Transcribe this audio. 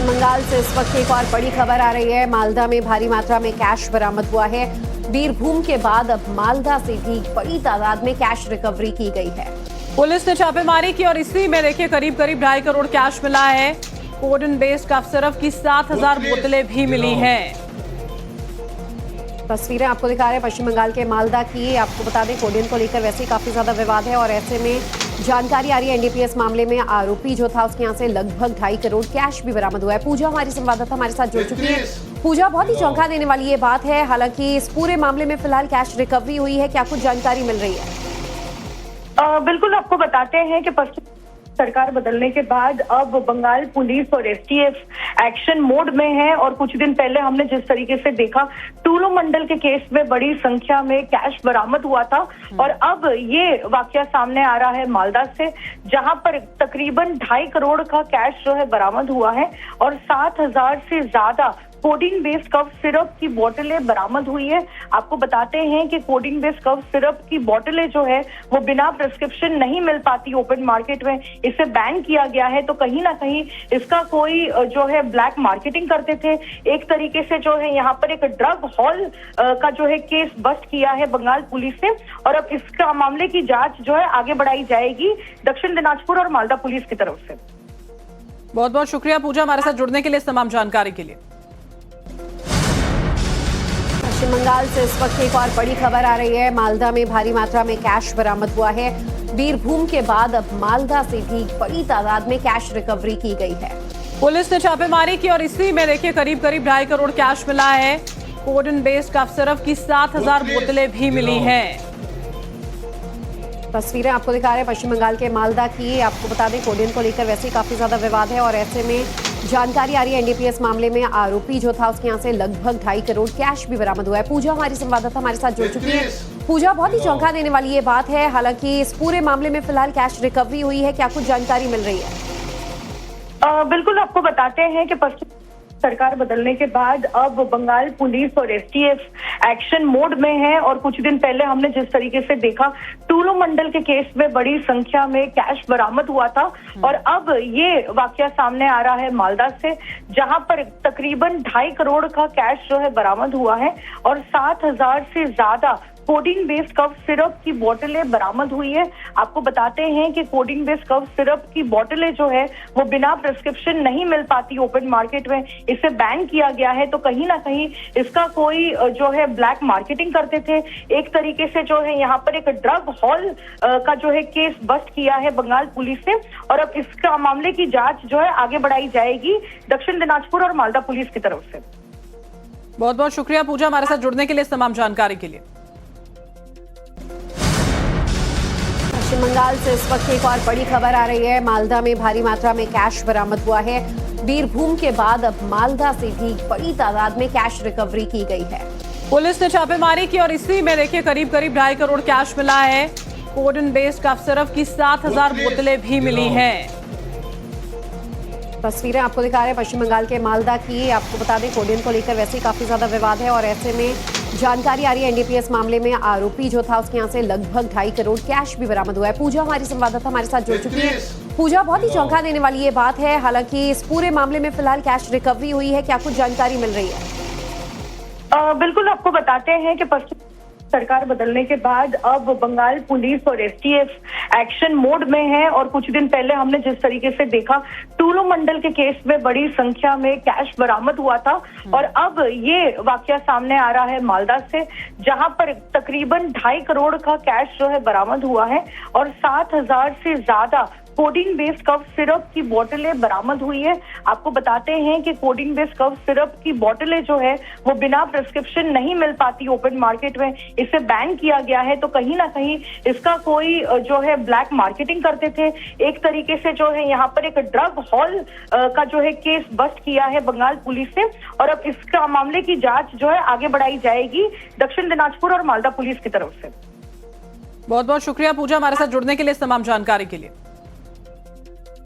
पश्चिम बंगाल से इस वक्त एक और बड़ी खबर आ रही है। मालदा में भारी मात्रा में कैश बरामद हुआ है। बीरभूम के बाद अब मालदा से भी बड़ी तादाद में कैश रिकवरी की गई है। पुलिस ने छापेमारी की और इसी में देखिए करीब 2.5 करोड़ कैश मिला है। कोडिन बेस्ड कफ सिरप की 7,000 बोतलें भी मिली हैं। तस्वीरें आपको दिखा रहे हैं पश्चिम बंगाल के मालदा की। आपको बता दें कोडिन को लेकर वैसे ही काफी ज्यादा विवाद है और ऐसे में जानकारी आ रही है एनडीपीएस मामले में आरोपी जो था उसके यहाँ से लगभग 2.5 करोड़ कैश भी बरामद हुआ है। पूजा हमारी संवाददाता हमारे साथ जुड़ चुकी है। पूजा, बहुत ही चौंका देने वाली ये बात है। हालांकि इस पूरे मामले में फिलहाल कैश रिकवरी हुई है, क्या कुछ जानकारी मिल रही है? बिल्कुल, आपको बताते हैं कि पश्चिम सरकार बदलने के बाद अब बंगाल पुलिस और एसटीएफ एक्शन मोड में है। और कुछ दिन पहले हमने जिस तरीके से देखा टूलू मंडल के केस में बड़ी संख्या में कैश बरामद हुआ था और अब ये वाकया सामने आ रहा है मालदा से, जहां पर तकरीबन 2.5 करोड़ का कैश जो है बरामद हुआ है और 7,000 से ज्यादा कोडिन बेस्ड कफ सिरप की बोतलें बरामद हुई है। आपको बताते हैं कि कोडिन बेस्ड कफ सिरप की बोतलें जो है वो बिना प्रिस्क्रिप्शन नहीं मिल पाती ओपन मार्केट में, इसे बैन किया गया है। तो कहीं ना कहीं इसका कोई जो है ब्लैक मार्केटिंग करते थे। एक तरीके से जो है यहाँ पर एक ड्रग हॉल का जो है केस बस्ट किया है बंगाल पुलिस ने और अब इसका मामले की जांच जो है आगे बढ़ाई जाएगी दक्षिण दिनाजपुर और मालदा पुलिस की तरफ से। बहुत बहुत शुक्रिया पूजा हमारे साथ जुड़ने के लिए, इस तमाम जानकारी के लिए। पश्चिम बंगाल से इस वक्त एक और बड़ी खबर आ रही है। मालदा में भारी मात्रा में कैश बरामद हुआ है। बीरभूम के बाद अब मालदा से भी बड़ी तादाद में कैश रिकवरी की गई है। पुलिस ने छापेमारी की और इसी में देखिए करीब 2.5 करोड़ कैश मिला है। कोडिन बेस्ड कफ सिरप की 7,000 बोतलें भी मिली हैं। तस्वीरें आपको दिखा रहे हैं पश्चिम बंगाल के मालदा की। आपको बता दें कोडिन को लेकर वैसे ही काफी ज्यादा विवाद है और ऐसे में जानकारी आ रही है एनडीपीएस मामले में आरोपी जो था उसके यहाँ से लगभग 2.5 करोड़ कैश भी बरामद हुआ है। पूजा हमारी संवाददाता हमारे साथ जुड़ चुकी है। पूजा, बहुत ही चौंका देने वाली ये बात है। हालांकि इस पूरे मामले में फिलहाल कैश रिकवरी हुई है, क्या कुछ जानकारी मिल रही है? बिल्कुल, आपको बताते हैं कि पश्चिम सरकार बदलने के बाद अब बंगाल पुलिस और एसटीएफ एक्शन मोड में है और कुछ दिन पहले हमने जिस तरीके से देखा टूलू मंडल के केस में बड़ी संख्या में कैश बरामद हुआ था और अब ये वाकया सामने आ रहा है मालदा से, जहां पर तकरीबन 2.5 करोड़ का कैश जो है बरामद हुआ है और 7,000 से ज्यादा कोडिन बेस्ड कफ सिरप की बोतलें बरामद हुई है। आपको बताते हैं कि कोडिन बेस्ड कफ सिरप की बोतलें जो है वो बिना प्रिस्क्रिप्शन नहीं मिल पाती ओपन मार्केट में, इसे बैन किया गया है। तो कहीं ना कहीं इसका कोई जो है ब्लैक मार्केटिंग करते थे। एक तरीके से जो है यहाँ पर एक ड्रग हॉल का जो है केस बस्ट किया है बंगाल पुलिस ने और अब इसका मामले की जांच जो है आगे बढ़ाई जाएगी दक्षिण दिनाजपुर और मालदा पुलिस की तरफ से। बहुत बहुत शुक्रिया पूजा हमारे साथ जुड़ने के लिए, इस तमाम जानकारी के लिए। पश्चिम बंगाल से इस वक्त एक और बड़ी खबर आ रही है। मालदा में भारी मात्रा में कैश बरामद हुआ है। बीरभूम के बाद अब मालदा से भी बड़ी तादाद में कैश रिकवरी की गई है। पुलिस ने छापेमारी की और इसी में देखिए करीब 2.5 करोड़ कैश मिला है। कोडिन बेस्ड कफ सिरप की 7,000 बोतलें भी मिली हैं। तस्वीरें आपको दिखा रहे हैं पश्चिम बंगाल के मालदा की। आपको बता दें कोडिन को लेकर वैसे ही काफी ज्यादा विवाद है और ऐसे में जानकारी आ रही है एनडीपीएस मामले में आरोपी जो था उसके यहाँ से लगभग 2.5 करोड़ कैश भी बरामद हुआ है। पूजा हमारी संवाददाता हमारे साथ जुड़ चुकी है। पूजा, बहुत ही चौंका देने वाली ये बात है। हालांकि इस पूरे मामले में फिलहाल कैश रिकवरी हुई है, क्या कुछ जानकारी मिल रही है? बिल्कुल, आपको बताते हैं कि पश्चिम सरकार बदलने के बाद अब बंगाल पुलिस और एसटीएफ एक्शन मोड में है और कुछ दिन पहले हमने जिस तरीके से देखा टूलू मंडल के केस में बड़ी संख्या में कैश बरामद हुआ था और अब ये वाकया सामने आ रहा है मालदा से, जहां पर तकरीबन 2.5 करोड़ का कैश जो है बरामद हुआ है और 7,000 से ज्यादा कोडिन बेस्ड कफ सिरप की बोतलें बरामद हुई है। आपको बताते हैं कि कोडिन बेस्ड कफ सिरप की बोतलें जो है वो बिना प्रिस्क्रिप्शन नहीं मिल पाती ओपन मार्केट में, इसे बैन किया गया है। तो कहीं ना कहीं इसका कोई जो है ब्लैक मार्केटिंग करते थे। एक तरीके से जो है यहाँ पर एक ड्रग हॉल का जो है केस बस्ट किया है बंगाल पुलिस ने और अब इसका मामले की जांच जो है आगे बढ़ाई जाएगी दक्षिण दिनाजपुर और मालदा पुलिस की तरफ से। बहुत बहुत शुक्रिया पूजा हमारे साथ जुड़ने के लिए, इस तमाम जानकारी के लिए।